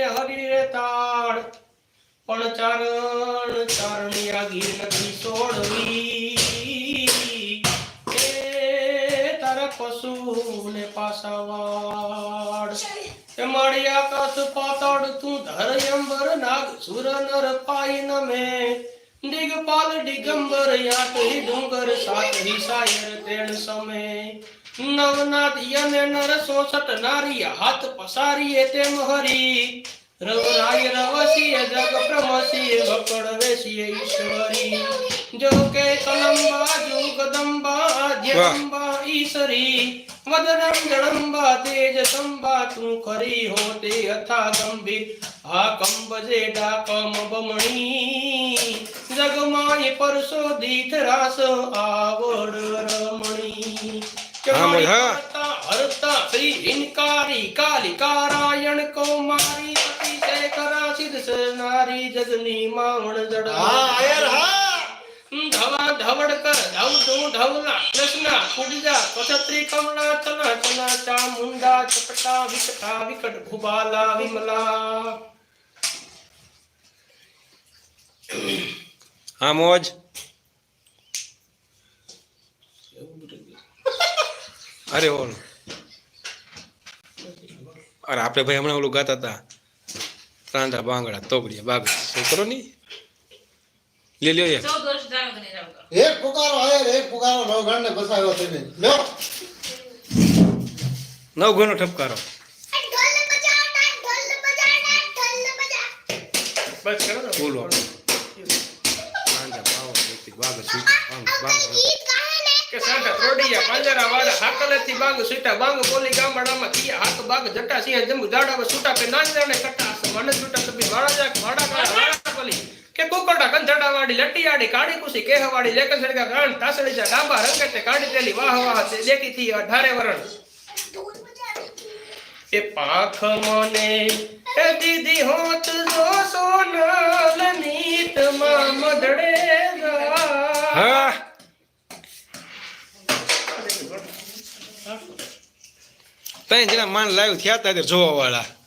ને હરી રે તાળ પણ ચારણ ચારણિયા ગીર નથી છોડવી એ તારા પશુ ને પાસાવાડ એ મળ્યા કસ પાતાડ તું ધર અંબર નાગ સુર નર પાઈ નમે દિગપાલ દિગંબર યાત હિ ડુંગર સાત હિ સાયર તેણ સમે નવનાથ યને નર 64 નારી હાથ પસારીએ તેમ હરી રવરાય રવસીય જગ પ્રમસીય વકડ વેસીય ઈશ્વરી જો કે કલંબા જુગદંબા જગંબા ઈશ્વરી વદનમ જળંબા તેજ સંબા તું ખરી હોતે અથા ગંભીર આ કંબજે ડાકમ બમણી જગમાય પરસો દીઠ રાસ આવડ રમણી હરતા શ્રી ઇનકારી કાલિકારાયણ કૌમારી અતિશય કરા સિદ્ધ નારી જગની માવણ જડા ધવા ધવડ કર ધવ તું ઢવલા કૃષ્ણ કુડજા કછત્રી કમલા ચના ચના ચામુંડા ચપટા વિકટા વિકટ ભુબાલા વિમલા હા મોજ અરે ઓલું અરે આપણે ભાઈ હમણાં ઓલું ગાતા હતા ત્રાંડા બાંગડા તોબડિયા બાગ કરો ની લે લ્યો એક પુકારો આયર એક પુકારો નવઘણ ને બસાવ્યો તમે લ્યો નવઘણનો ઠપકારો બસ કરો ને બોલો ત્રાંડા બાવ બાગ સુઈ બાંગ કે સાંઢા ત્રોડિયા પાંજરા વાડા હાકલેથી બાંગ સુટા બાંગ બોલી ગામડામાં કિયા હાથ બાગ જટા સિંહ જંબુ દાડામાં સુટા પે નાંજાને કટા મન સુટા સબી વાડા વાડા બોલી કે કોકડા કંધડા વાડી લટિયાડી કાડી કુસી કેહવાડી લેકન સડગા ગાણ તાસડી જા ડાબા રંગતે કાડી તેલી વાહ વાહ તે દેખી થી 18 વરણ એ પાખ મને એ દીદી હોત જો સોનલ નીત માં મધડે હા તઈ જરા માન લાવ્યું થયા તા જોવા વાળા